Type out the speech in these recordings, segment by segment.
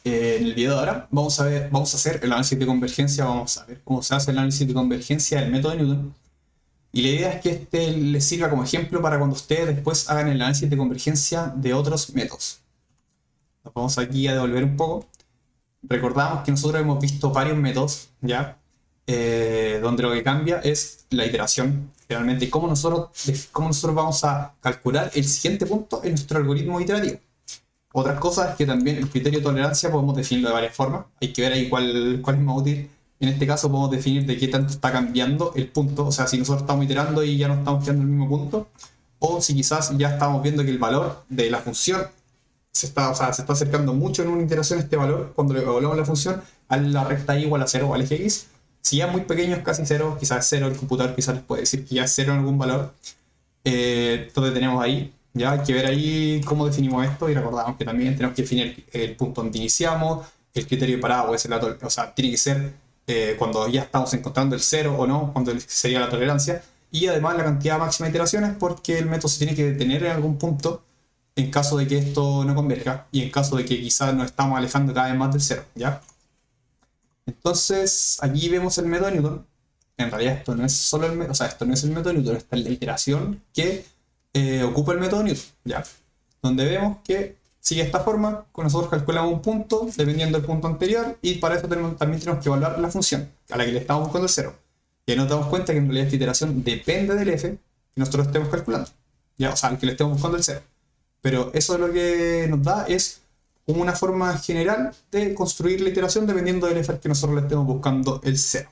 En el video de ahora vamos a hacer el análisis de convergencia, vamos a ver cómo se hace el análisis de convergencia del método de Newton. Y la idea es que este les sirva como ejemplo para cuando ustedes después hagan el análisis de convergencia de otros métodos. Nos vamos aquí a devolver un poco. Recordamos que nosotros hemos visto varios métodos, ¿ya? Donde lo que cambia es la iteración, realmente cómo nosotros vamos a calcular el siguiente punto en nuestro algoritmo iterativo. Otras cosas es que también el criterio de tolerancia podemos definirlo de varias formas. Hay que ver ahí cuál es más útil. En este caso podemos definir de qué tanto está cambiando el punto. O sea, si nosotros estamos iterando y ya no estamos quedando en el mismo punto. O si quizás ya estamos viendo que el valor de la función se está acercando mucho en una iteración este valor, cuando le evaluamos la función, a la recta y igual a 0 o al eje x. Si ya es muy pequeño, es casi 0, quizás es 0, el computador quizás les puede decir que ya es 0 en algún valor. Entonces tenemos ahí. Ya hay que ver ahí cómo definimos esto y recordamos que también tenemos que definir el punto donde iniciamos, el criterio de parada, o sea, tiene que ser cuando ya estamos encontrando el 0 o no, cuando sería la tolerancia, y además la cantidad máxima de iteraciones porque el método se tiene que detener en algún punto en caso de que esto no converja y en caso de que quizás nos estamos alejando cada vez más del 0, ¿ya? Entonces aquí vemos el método de Newton. En realidad esto no es solo el método, o sea, esto no es el método de Newton, esta es la iteración que ocupa el método Newton, ¿ya? Donde vemos que sigue esta forma, con nosotros calculamos un punto dependiendo del punto anterior y para eso también tenemos que evaluar la función a la que le estamos buscando el 0. Y ahí nos damos cuenta que en realidad esta iteración depende del f que nosotros estemos calculando, ¿ya? O sea, al que le estemos buscando el 0. Pero eso lo que nos da es una forma general de construir la iteración dependiendo del f al que nosotros le estemos buscando el 0.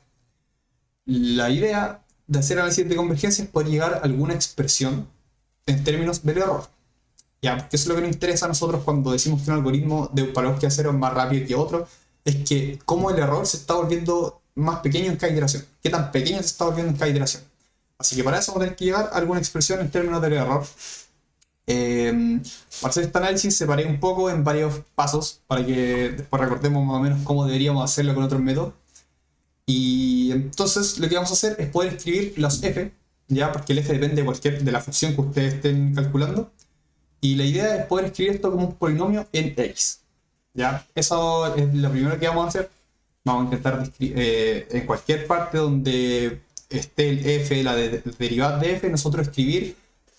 La idea de hacer análisis de convergencia es poder llegar a alguna expresión en términos del error. ¿Ya? Porque eso es lo que nos interesa a nosotros cuando decimos que un algoritmo de valor que a 0 es más rápido que otro, es que cómo el error se está volviendo más pequeño en cada iteración, qué tan pequeño se está volviendo en cada iteración. Así que para eso vamos a tener que llegar a alguna expresión en términos del error. Para hacer este análisis separé un poco en varios pasos para que después recordemos más o menos cómo deberíamos hacerlo con otros métodos. Y entonces lo que vamos a hacer es poder escribir los f, ya, porque el f depende de la función que ustedes estén calculando. Y la idea es poder escribir esto como un polinomio en x. ¿Ya? Eso es lo primero que vamos a hacer. Vamos a intentar en cualquier parte donde esté el f, la derivada de f, nosotros escribir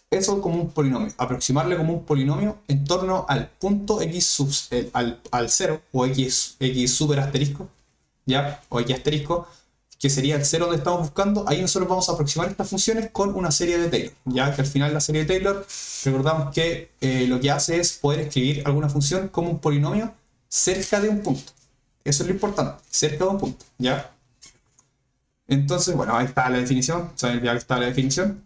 eso como un polinomio, aproximarle como un polinomio en torno al punto x al 0 o x super asterisco, ¿ya? O x asterisco, que sería el 0 donde estamos buscando. Ahí nosotros vamos a aproximar estas funciones con una serie de Taylor, ya que al final la serie de Taylor, recordamos que lo que hace es poder escribir alguna función como un polinomio cerca de un punto. Eso es lo importante, cerca de un punto, ¿ya? Entonces, bueno, ahí está la definición, saben ya que está la definición.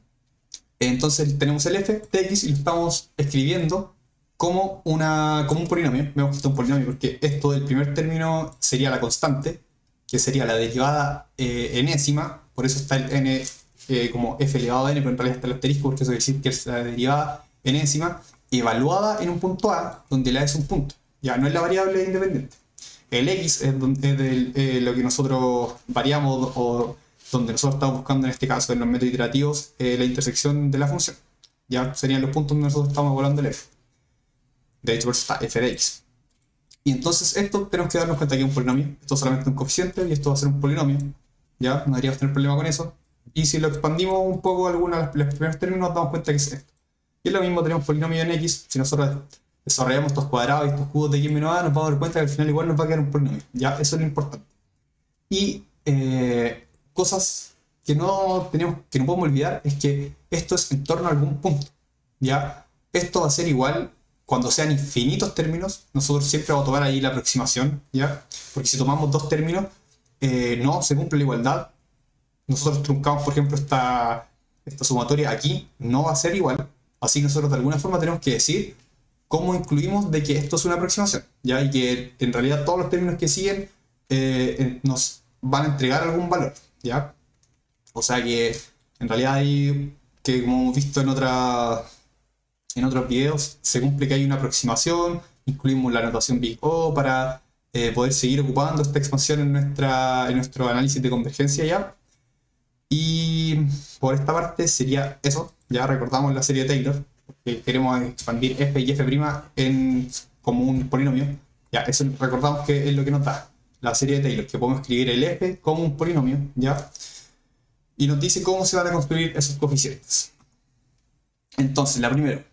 Entonces tenemos el f de x y lo estamos escribiendo como un polinomio. Vemos que esto es un polinomio porque esto del primer término sería la constante, que sería la derivada enésima, por eso está el n como f elevado a n, pero en realidad está el asterisco porque eso quiere decir que es la derivada enésima evaluada en un punto a, donde la es un punto, ya no es la variable independiente. El x es lo que nosotros variamos o donde nosotros estamos buscando en este caso en los métodos iterativos la intersección de la función. Ya serían los puntos donde nosotros estamos evaluando el f. De hecho, por eso está f de x. Y entonces esto tenemos que darnos cuenta que es un polinomio. Esto es solamente un coeficiente y esto va a ser un polinomio. Ya, no deberíamos tener problema con eso. Y si lo expandimos un poco algunos de los primeros términos, nos damos cuenta que es esto. Y es lo mismo, tenemos polinomio en x. Si nosotros desarrollamos estos cuadrados y estos cubos de x menos a, nos vamos a dar cuenta que al final igual nos va a quedar un polinomio. Ya, eso es lo importante. Y cosas que no podemos olvidar es que esto es en torno a algún punto. Ya, esto va a ser igual cuando sean infinitos términos. Nosotros siempre vamos a tomar ahí la aproximación, ¿ya? Porque si tomamos dos términos, no se cumple la igualdad. Nosotros truncamos, por ejemplo, esta sumatoria aquí, no va a ser igual. Así que nosotros de alguna forma tenemos que decir cómo incluimos de que esto es una aproximación, ¿ya? Y que en realidad todos los términos que siguen nos van a entregar algún valor, ¿ya? O sea que en realidad hay que, como hemos visto en otros videos, se cumple que hay una aproximación, incluimos la notación Big O para poder seguir ocupando esta expansión en nuestro análisis de convergencia ya. Y por esta parte sería eso, ya recordamos la serie de Taylor, que queremos expandir f y f' como un polinomio, Ya, eso recordamos que es lo que nos da la serie de Taylor, que podemos escribir el f como un polinomio, ¿ya? Y nos dice cómo se van a construir esos coeficientes. Entonces, la primera,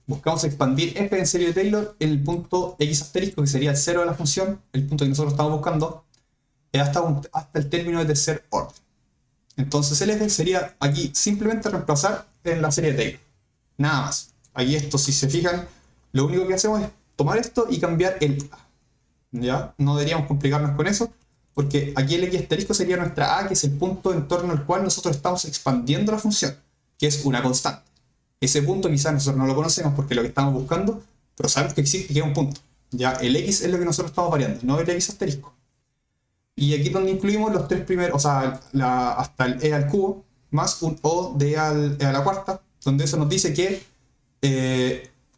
buscamos expandir f en serie de Taylor en el punto x asterisco, que sería el cero de la función, el punto que nosotros estamos buscando, hasta el término de tercer orden. Entonces el f sería aquí simplemente reemplazar en la serie de Taylor. Nada más. Aquí esto, si se fijan, lo único que hacemos es tomar esto y cambiar el a. ¿Ya? No deberíamos complicarnos con eso, porque aquí el x asterisco sería nuestra a, que es el punto en torno al cual nosotros estamos expandiendo la función, que es una constante. Ese punto quizás nosotros no lo conocemos porque es lo que estamos buscando, pero sabemos que existe y que es un punto. Ya, el x es lo que nosotros estamos variando, no el x asterisco. Y aquí es donde incluimos los tres primeros, o sea, hasta el e al cubo, más un o de e a la cuarta, donde eso nos dice que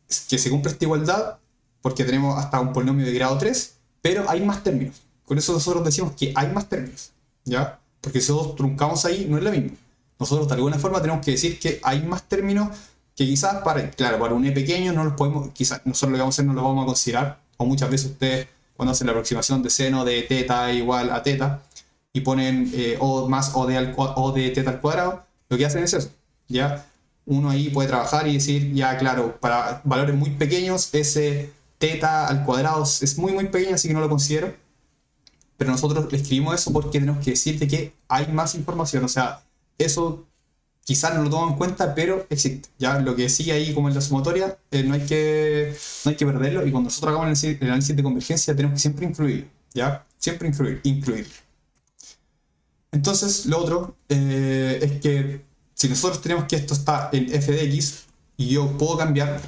se cumple esta igualdad, porque tenemos hasta un polinomio de grado 3, pero hay más términos. Con eso nosotros decimos que hay más términos, ¿ya? Porque si nosotros truncamos ahí, no es lo mismo. Nosotros de alguna forma tenemos que decir que hay más términos que quizás para un e pequeño no los podemos, quizás nosotros lo que vamos a hacer no lo vamos a considerar, o muchas veces ustedes cuando hacen la aproximación de seno de teta igual a teta y ponen o más o de teta al cuadrado, lo que hacen es eso, ¿ya? Uno ahí puede trabajar y decir, ya claro, para valores muy pequeños ese teta al cuadrado es muy muy pequeño, así que no lo considero, pero nosotros le escribimos eso porque tenemos que decir de que hay más información, o sea, eso quizás no lo toman en cuenta, pero existe. ¿Ya? Lo que sigue ahí como en la sumatoria, no hay que perderlo, y cuando nosotros hagamos el análisis de convergencia tenemos que siempre incluirlo, ¿ya? Siempre incluirlo. Entonces, lo otro es que si nosotros tenemos que esto está en f de x, y yo puedo cambiar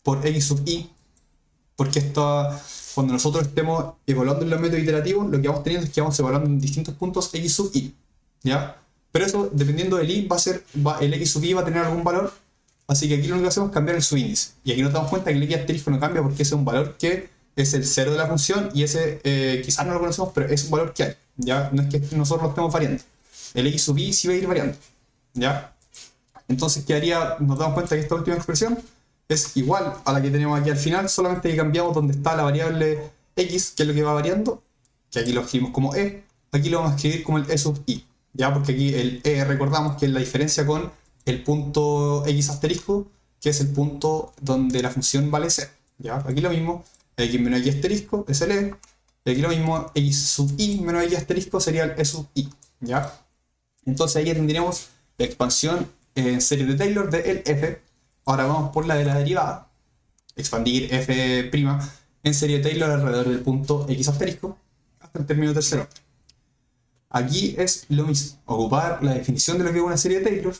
por x sub i, porque cuando nosotros estemos evaluando en los métodos iterativos, lo que vamos teniendo es que vamos evaluando en distintos puntos x sub i, ¿ya? Pero eso, dependiendo del i, el x sub i va a tener algún valor, así que aquí lo único que hacemos es cambiar el subíndice. Y aquí nos damos cuenta que el x asterisco no cambia porque ese es un valor que es el cero de la función, y ese quizás no lo conocemos, pero es un valor que hay, ¿ya? No es que nosotros lo estemos variando. El x sub i sí va a ir variando, ¿ya? Entonces nos damos cuenta que esta última expresión es igual a la que tenemos aquí al final, solamente que cambiamos donde está la variable x, que es lo que va variando, que aquí lo escribimos como e, aquí lo vamos a escribir como el e sub i. ¿Ya? Porque aquí el e recordamos que es la diferencia con el punto x asterisco, que es el punto donde la función vale 0. ¿Ya? Aquí lo mismo, x menos x asterisco es el e, y aquí lo mismo, x sub i menos x asterisco sería el e sub i. ¿Ya? Entonces ahí ya tendríamos la expansión en serie de Taylor del f. Ahora vamos por la de la derivada, expandir f' en serie de Taylor alrededor del punto x asterisco hasta el término tercero. Aquí es lo mismo, ocupar la definición de lo que es una serie de Taylor,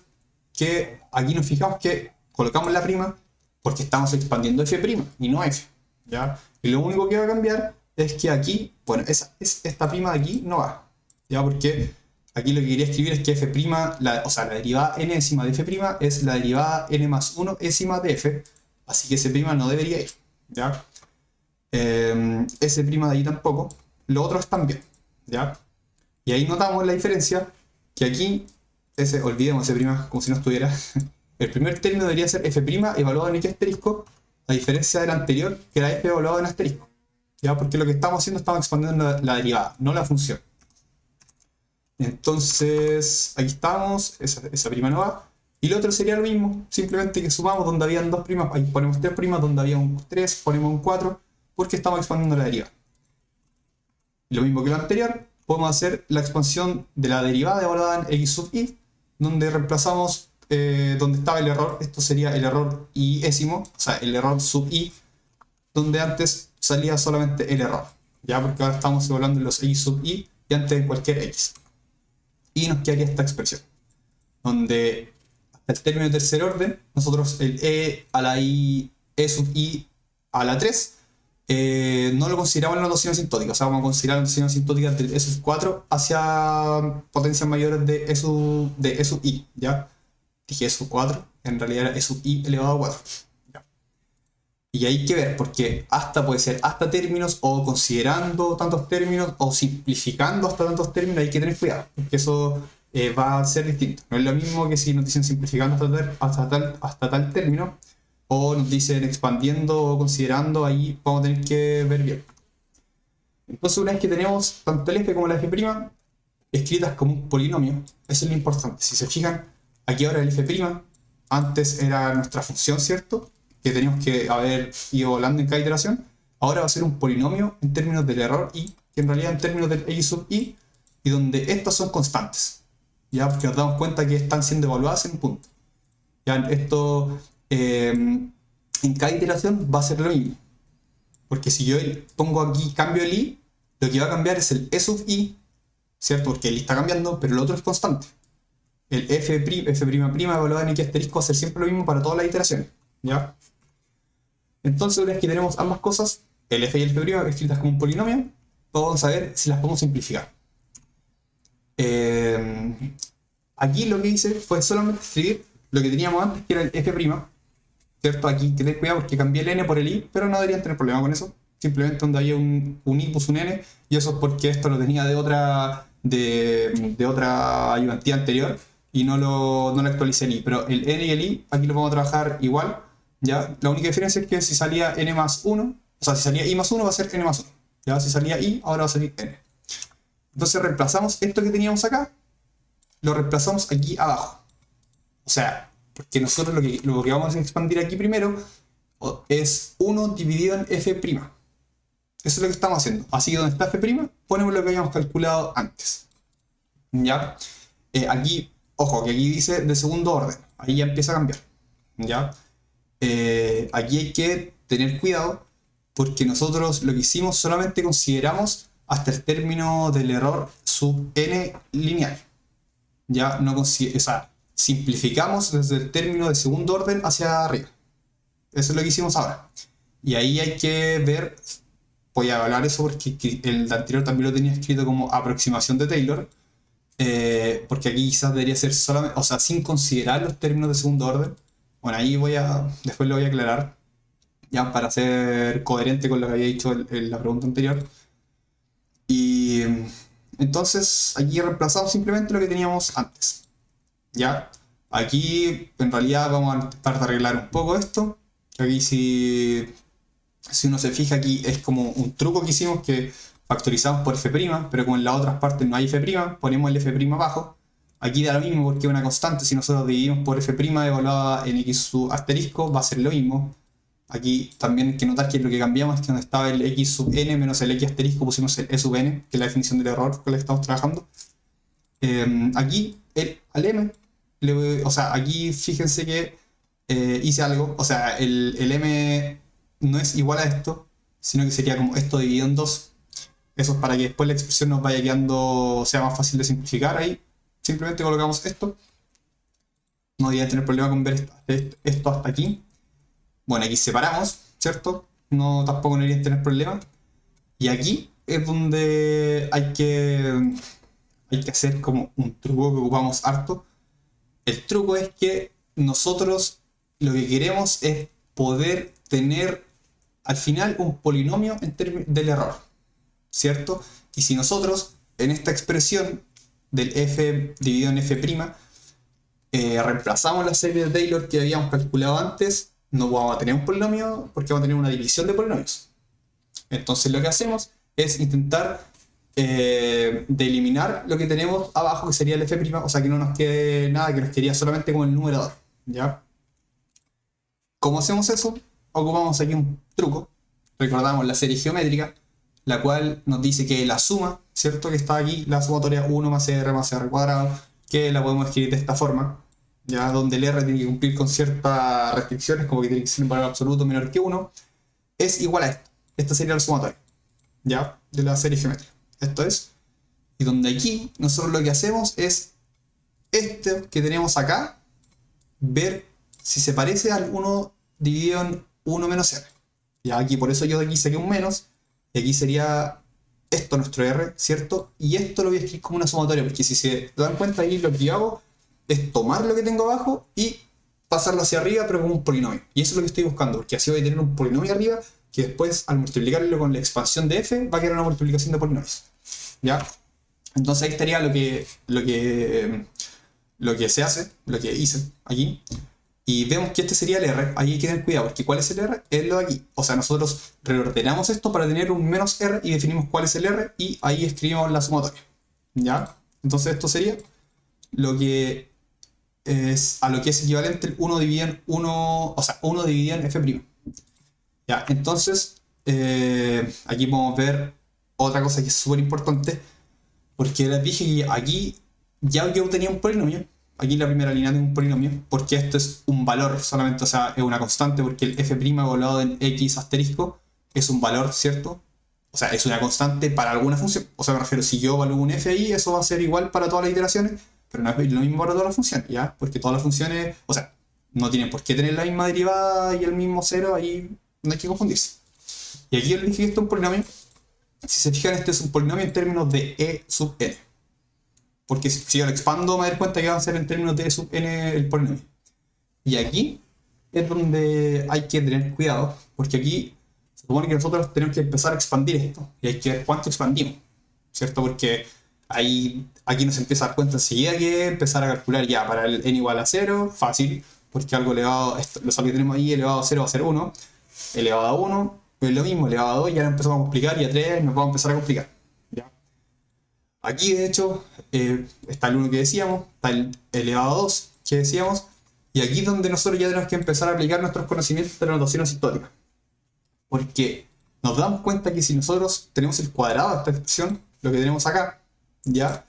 que aquí nos fijamos que colocamos la prima porque estamos expandiendo f' y no f, ¿ya? Y lo único que va a cambiar es que aquí, bueno, esta prima de aquí no va, ¿ya? Porque aquí lo que quería escribir es que f', o sea, la derivada n-ésima de f' es la derivada n más 1-ésima de f, así que ese' no debería ir, ¿ya? Ese' de ahí tampoco, lo otro es también, ¿ya? Y ahí notamos la diferencia, que aquí, olvidemos ese' como si no estuviera, el primer término debería ser f' evaluado en x asterisco, a diferencia del anterior, que era f evaluado en asterisco. ¿Ya? Porque lo que estamos haciendo, estamos expandiendo la derivada, no la función. Entonces, aquí estamos, esa prima no va. Y lo otro sería lo mismo, simplemente que sumamos donde habían dos primas, ahí ponemos tres primas, donde había un 3, ponemos un 4, porque estamos expandiendo la derivada. Lo mismo que lo anterior, podemos hacer la expansión de la derivada evaluada en x sub i, donde reemplazamos donde estaba el error, esto sería el error i-ésimo, o sea, el error sub i, donde antes salía solamente el error, ya, porque ahora estamos evaluando los x sub i y antes en cualquier x. Y nos quedaría esta expresión, donde hasta el término de tercer orden, nosotros el e a la i, e sub i a la 3, no lo consideramos en la notación asintótica, o sea, vamos a considerar la notación asintótica del e sub 4 hacia potencias mayores de e sub i, ¿ya? Dije e sub 4, en realidad era e sub i elevado a 4. ¿Ya? Y hay que ver, porque hasta puede ser hasta términos, o considerando tantos términos, o simplificando hasta tantos términos, hay que tener cuidado, porque eso va a ser distinto. No es lo mismo que si nos dicen simplificando hasta tal término, o nos dicen expandiendo o considerando, ahí vamos a tener que ver bien. Entonces una vez que tenemos tanto el f como la f' escritas como un polinomio, eso es lo importante. Si se fijan, aquí ahora el f', antes era nuestra función, ¿cierto? Que teníamos que haber ido volando en cada iteración. Ahora va a ser un polinomio en términos del error y, que en realidad en términos del x sub i, y donde estos son constantes. ¿Ya? Porque nos damos cuenta que están siendo evaluadas en un punto. ¿Ya? Esto en cada iteración va a ser lo mismo. Porque si yo pongo aquí, cambio el i, lo que va a cambiar es el e sub i, ¿cierto? Porque el i está cambiando, pero el otro es constante. El f' evaluado en x asterisco va a ser siempre lo mismo para todas las iteraciones. ¿Ya? Entonces, una vez que tenemos ambas cosas, el f y el f' escritas como un polinomio, vamos a ver si las podemos simplificar. Aquí lo que hice fue solamente escribir lo que teníamos antes, que era el f', ¿cierto? Aquí que ten cuidado porque cambié el n por el i, pero no deberían tener problema con eso. Simplemente donde había un i puse un n, y eso es porque esto lo tenía de otra ayudantía anterior y no lo actualicé el i. Pero el n y el i aquí lo vamos a trabajar igual, ¿ya? La única diferencia es que si salía n más 1, o sea, si salía i más 1 va a ser n más 1, ¿ya? Si salía i, ahora va a salir n. Entonces reemplazamos esto que teníamos acá, lo reemplazamos aquí abajo. O sea, porque nosotros lo que vamos a expandir aquí primero es 1 dividido en f'. Eso es lo que estamos haciendo. Así que donde está f', ponemos lo que habíamos calculado antes. ¿Ya? Aquí, ojo, que aquí dice de segundo orden. Ahí ya empieza a cambiar. ¿Ya? Aquí hay que tener cuidado porque nosotros lo que hicimos solamente consideramos hasta el término del error sub n lineal. Ya no o sea, simplificamos desde el término de segundo orden hacia arriba. Eso es lo que hicimos ahora. Y ahí hay que ver, voy a evaluar eso porque el anterior también lo tenía escrito como aproximación de Taylor, porque aquí quizás debería ser solamente, o sea, sin considerar los términos de segundo orden. Bueno, ahí después lo voy a aclarar, ya para ser coherente con lo que había dicho en la pregunta anterior. Y entonces aquí reemplazamos simplemente lo que teníamos antes. ¿Ya? Aquí en realidad vamos a intentar de arreglar un poco esto. Aquí si uno se fija, aquí es como un truco que hicimos que factorizamos por f', pero como en las otras partes no hay f', ponemos el f' abajo. Aquí da lo mismo porque es una constante. Si nosotros dividimos por f' evaluada en x sub asterisco, va a ser lo mismo. Aquí también hay que notar que lo que cambiamos es que donde estaba el x sub n menos el x asterisco pusimos el e sub n, que es la definición del error con la que estamos trabajando. Aquí al m, o sea, aquí fíjense que hice algo, o sea, el m no es igual a esto, sino que sería como esto dividido en 2. Eso es para que después la expresión nos vaya quedando, sea más fácil de simplificar. Ahí simplemente colocamos esto. No debería tener problema con ver esto hasta aquí. Bueno, aquí separamos, ¿cierto? No, tampoco no deberían tener problema. Y aquí es donde hay que hacer como un truco que ocupamos harto. El truco es que nosotros lo que queremos es poder tener al final un polinomio en términos del error, ¿cierto? Y si nosotros en esta expresión del f dividido en f', reemplazamos la serie de Taylor que habíamos calculado antes, no vamos a tener un polinomio porque vamos a tener una división de polinomios. Entonces lo que hacemos es intentar de eliminar lo que tenemos abajo, que sería el f', o sea que no nos quede nada, que nos quedaría solamente como el numerador, ¿ya? ¿Cómo hacemos eso? Ocupamos aquí un truco. Recordamos la serie geométrica, la cual nos dice que la suma, ¿cierto? Que está aquí, la sumatoria 1 más r cuadrado, que la podemos escribir de esta forma, ya donde el r tiene que cumplir con ciertas restricciones, como que tiene que ser un valor absoluto menor que 1, es igual a esto. Esta sería la sumatoria, ¿ya? De la serie geométrica. Esto es. Y donde aquí nosotros lo que hacemos es este que tenemos acá, ver si se parece al 1 dividido en 1 menos r. Ya aquí por eso yo de aquí saqué un menos, y aquí sería esto nuestro r, ¿cierto? Y esto lo voy a escribir como una sumatoria, porque si se dan cuenta ahí lo que yo hago es tomar lo que tengo abajo y pasarlo hacia arriba, pero como un polinomio. Y eso es lo que estoy buscando, porque así voy a tener un polinomio arriba que después al multiplicarlo con la expansión de f va a quedar una multiplicación de polinomios. ¿Ya? Entonces ahí estaría lo que se hace, lo que hice aquí. y vemos que este sería el R, ahí hay que tener cuidado, porque ¿cuál es el R? Es lo de aquí. O sea, nosotros reordenamos esto para tener un menos R y definimos cuál es el R y ahí escribimos la sumatoria. ¿Ya? Entonces esto sería lo que es a lo que es equivalente el 1 dividido en 1, o sea, 1 dividido en F'. ¿Ya? Entonces, aquí podemos ver otra cosa que es súper importante, porque les dije que aquí ya yo tenía un polinomio. Aquí en la primera línea tengo un polinomio, porque esto es un valor solamente, o sea, es una constante, porque el f' evaluado en x asterisco es un valor, ¿cierto? O sea, es una constante para alguna función. O sea, me refiero, si yo evalúo un f ahí, eso va a ser igual para todas las iteraciones, pero no es lo mismo para todas las funciones, ¿ya? Porque todas las funciones, o sea, no tienen por qué tener la misma derivada y el mismo cero, ahí no hay que confundirse. Y aquí les dije que esto es un polinomio. Si se fijan, este es un polinomio en términos de e sub n. Porque si yo lo expando, me doy cuenta que va a ser en términos de e sub n el polinomio. Y aquí es donde hay que tener cuidado, porque aquí se supone que nosotros tenemos que empezar a expandir esto. Y hay que ver cuánto expandimos, ¿cierto? Porque ahí, aquí nos empieza a dar cuenta enseguida que empezar a calcular ya para el n igual a 0, fácil, porque algo elevado, esto, lo que tenemos ahí elevado a 0 va a ser 1, elevado a 1, es lo mismo, elevado a 2, y ahora empezamos a complicar, y a 3 nos vamos a empezar a complicar. ¿Ya? Aquí, de hecho, está el 1 que decíamos, está el elevado a 2 que decíamos, y aquí es donde nosotros ya tenemos que empezar a aplicar nuestros conocimientos de la notación asintótica. Porque nos damos cuenta que si nosotros tenemos el cuadrado de esta expresión, lo que tenemos acá, ya,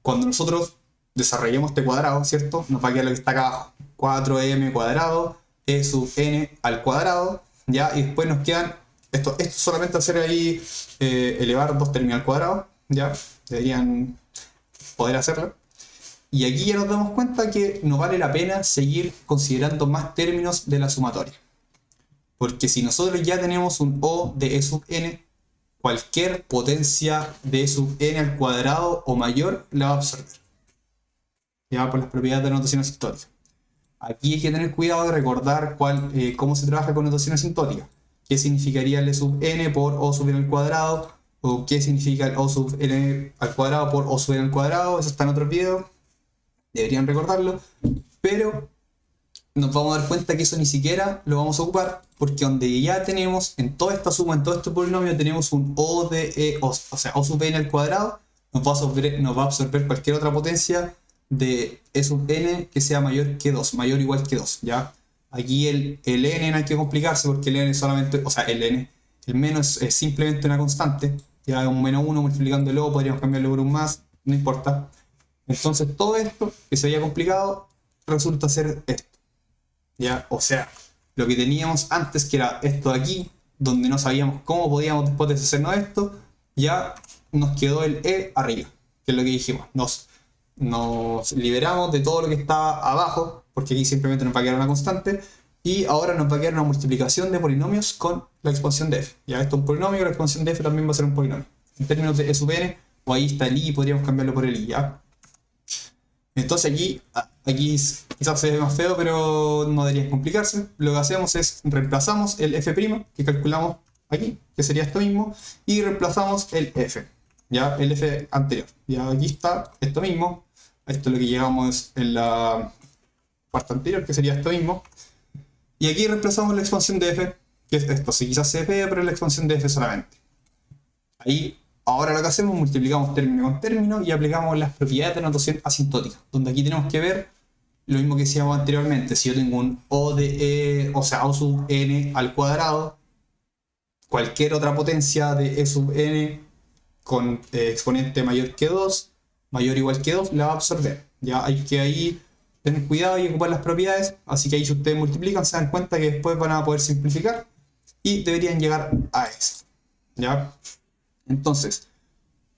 cuando nosotros desarrollemos este cuadrado, ¿cierto? Nos va a quedar lo que está acá abajo, 4m cuadrado, e sub n al cuadrado, ya, y después nos quedan, esto solamente hacer ahí, elevar 2 términos al cuadrado, ya, deberían poder hacerlo. Y aquí ya nos damos cuenta que no vale la pena seguir considerando más términos de la sumatoria. Porque si nosotros ya tenemos un O de E sub n, cualquier potencia de E sub n al cuadrado o mayor la va a absorber. Ya por las propiedades de la notación asintótica. Aquí hay que tener cuidado de recordar cómo se trabaja con notación asintótica. ¿Qué significaría el E sub n por O sub n al cuadrado? O qué significa el O sub n al cuadrado por O sub n al cuadrado. Eso está en otros videos. Deberían recordarlo. Pero nos vamos a dar cuenta que eso ni siquiera lo vamos a ocupar, porque donde ya tenemos en toda esta suma, en todo este polinomio, tenemos un O de E, o sea, O sub n al cuadrado, nos va a absorber cualquier otra potencia de E sub n que sea mayor que 2, mayor o igual que 2, ¿ya? Aquí el n no hay que complicarse, porque el n solamente, o sea, el menos es simplemente una constante, ya un menos 1 multiplicándolo, podríamos cambiarlo por un más, no importa. Entonces todo esto que se había complicado resulta ser esto. ¿Ya? O sea, lo que teníamos antes, que era esto de aquí, donde no sabíamos cómo podíamos después deshacernos de esto, ya nos quedó el E arriba, que es lo que dijimos. Nos liberamos de todo lo que estaba abajo, porque aquí simplemente nos va a quedar una constante, y ahora nos va a quedar una multiplicación de polinomios con la expansión de f. Ya esto es un polinomio, la expansión de f también va a ser un polinomio. En términos de e sub n, o ahí está el i, podríamos cambiarlo por el i, ¿ya? Entonces aquí quizás se ve más feo, pero no debería complicarse. Lo que hacemos es reemplazamos el f' que calculamos aquí, que sería esto mismo, y reemplazamos el f, ya el f anterior. Ya aquí está esto mismo. Esto es lo que llegamos en la parte anterior, que sería esto mismo. Y aquí reemplazamos la expansión de f, que es esto. Si quizás se ve, pero es la expansión de f solamente. Ahí, ahora lo que hacemos es multiplicamos término con término y aplicamos las propiedades de notación asintótica, donde aquí tenemos que ver lo mismo que decíamos anteriormente. Si yo tengo un O de E, o sea, O sub n al cuadrado, cualquier otra potencia de E sub n con exponente mayor que 2, mayor o igual que 2, la va a absorber. Ya hay que ahí tener cuidado y ocupar las propiedades, así que ahí si ustedes multiplican se dan cuenta que después van a poder simplificar y deberían llegar a eso. ¿Ya? Entonces,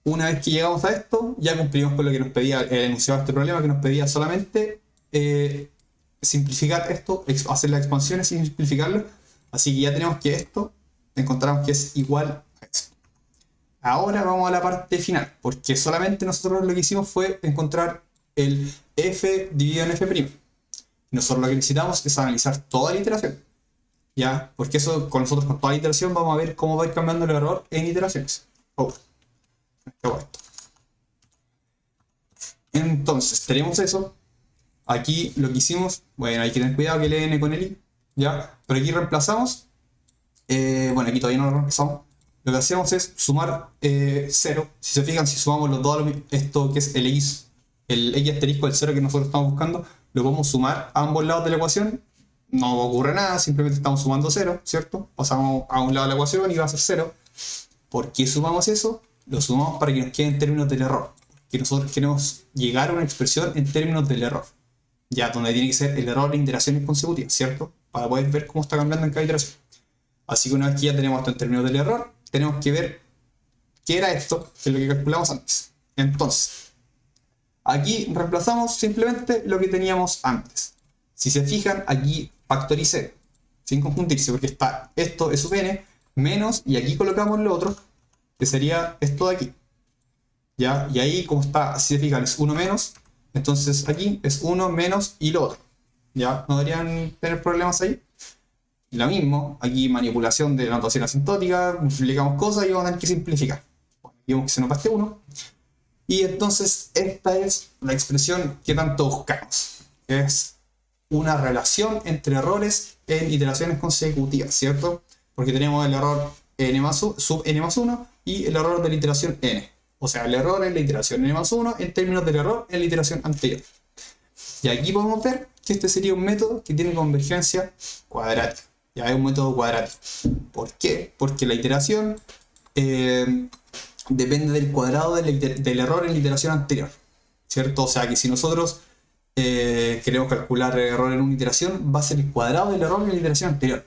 una vez que llegamos a esto, ya cumplimos con lo que nos pedía el enunciado de este problema, que nos pedía solamente simplificar esto, hacer las expansiones y simplificarlo. Así que ya tenemos que esto, encontramos que es igual a esto. Ahora vamos a la parte final, porque solamente nosotros lo que hicimos fue encontrar el f dividido en f'. Nosotros lo que necesitamos es analizar toda la iteración. ¿Ya? Porque eso, con nosotros con toda la iteración, vamos a ver cómo va a ir cambiando el error en iteraciones. Entonces, tenemos eso. aquí lo que hicimos, bueno, hay que tener cuidado que el n con el i, ¿ya? Pero aquí reemplazamos, bueno, aquí todavía no lo reemplazamos. Lo que hacemos es sumar 0. Si se fijan, si sumamos los dos, esto que es el x asterisco del 0 que nosotros estamos buscando, lo podemos sumar a ambos lados de la ecuación. No ocurre nada, simplemente estamos sumando 0, ¿cierto? Pasamos a un lado de la ecuación y va a ser 0. ¿Por qué sumamos eso? Lo sumamos para que nos quede en términos del error. Que nosotros queremos llegar a una expresión en términos del error. Ya, donde tiene que ser el error en iteraciones consecutivas, ¿cierto? Para poder ver cómo está cambiando en cada iteración. Así que una vez que ya tenemos esto en términos del error, tenemos que ver qué era esto, que es lo que calculamos antes. Entonces, aquí reemplazamos simplemente lo que teníamos antes. Si se fijan, aquí factoricé, sin confundirse, porque está esto es sub n, menos, y aquí colocamos lo otro, que sería esto de aquí. ¿Ya? Y ahí, como está, si se fijan, es 1 menos, entonces aquí es 1 menos y lo otro. ¿Ya? No deberían tener problemas ahí. Lo mismo, aquí manipulación de la notación asintótica, multiplicamos cosas y vamos a tener que simplificar. Bueno, vemos que se nos baste 1. Y entonces esta es la expresión que tanto buscamos. Es una relación entre errores en iteraciones consecutivas, ¿cierto? Porque tenemos el error sub n más 1 y el error de la iteración n. O sea, el error en la iteración n más 1 en términos del error en la iteración anterior. Y aquí podemos ver que este sería un método que tiene convergencia cuadrática. Ya es un método cuadrático. ¿Por qué? Porque la iteración depende del cuadrado del error en la iteración anterior, ¿cierto? O sea que si nosotros queremos calcular el error en una iteración, va a ser el cuadrado del error en la iteración anterior.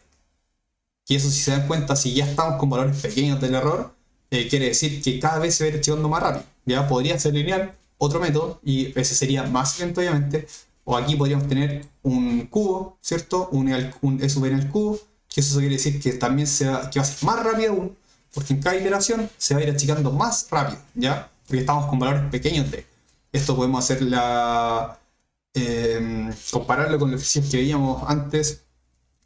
Y eso, si se dan cuenta, si ya estamos con valores pequeños del error, quiere decir que cada vez se va a ir archivando más rápido. Ya podría ser lineal, otro método, y ese sería más lento, obviamente. O aquí podríamos tener un cubo, ¿cierto? Un e sub n al cubo, que eso quiere decir que también que va a ser más rápido aún, porque en cada iteración se va a ir achicando más rápido, ¿ya? Porque estamos con valores pequeños de esto. Podemos hacer compararlo con los ejercicios que veíamos antes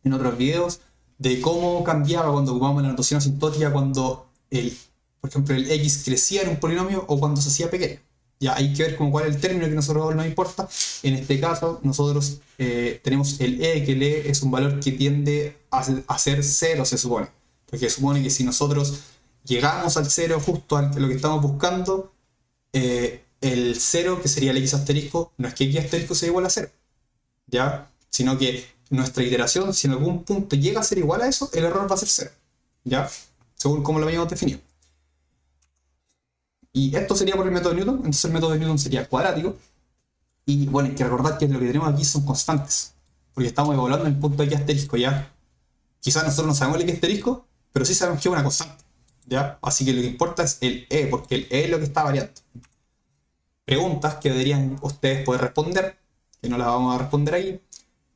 en otros videos, de cómo cambiaba cuando ocupábamos la notación asintótica, cuando por ejemplo, el x crecía en un polinomio o cuando se hacía pequeño. Ya hay que ver cuál es el término que a nosotros nos importa. En este caso, nosotros tenemos el e, que el e es un valor que tiende a ser 0, se supone. Porque se supone que si nosotros llegamos al 0 justo a lo que estamos buscando, el 0, que sería el x asterisco, no es que x asterisco sea igual a 0, ¿ya? Sino que nuestra iteración, si en algún punto llega a ser igual a eso, el error va a ser 0, ¿ya? Según como lo habíamos definido. Y esto sería por el método de Newton, entonces el método de Newton sería cuadrático. Y bueno, hay que recordar que lo que tenemos aquí son constantes, porque estamos evaluando en el punto de x asterisco, ¿ya? Quizás nosotros no sabemos el x asterisco, pero sí sabemos que es una constante, ¿ya? Así que lo que importa es el e, porque el e es lo que está variando. Preguntas que deberían ustedes poder responder, que no las vamos a responder ahí,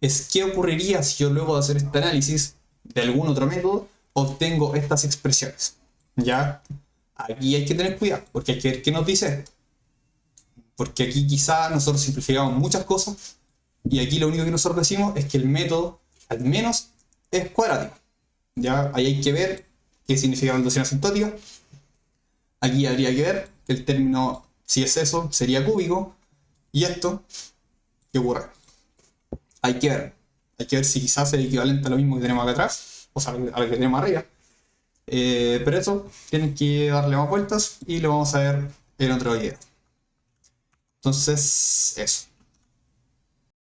es ¿qué ocurriría si yo luego de hacer este análisis de algún otro método obtengo estas expresiones? ¿Ya? Aquí hay que tener cuidado, porque hay que ver qué nos dice esto. Porque aquí quizá nosotros simplificamos muchas cosas, y aquí lo único que nosotros decimos es que el método, al menos, es cuadrático. ¿Ya? Ahí hay que ver qué significa la notación asintótica. Aquí habría que ver que el término, si es eso, sería cúbico. Y esto, ¿qué ocurre? Hay que ver si quizás es equivalente a lo mismo que tenemos acá atrás, o sea, a lo que tenemos arriba. Pero eso, tienen que darle más vueltas y lo vamos a ver en otro video. Entonces, eso.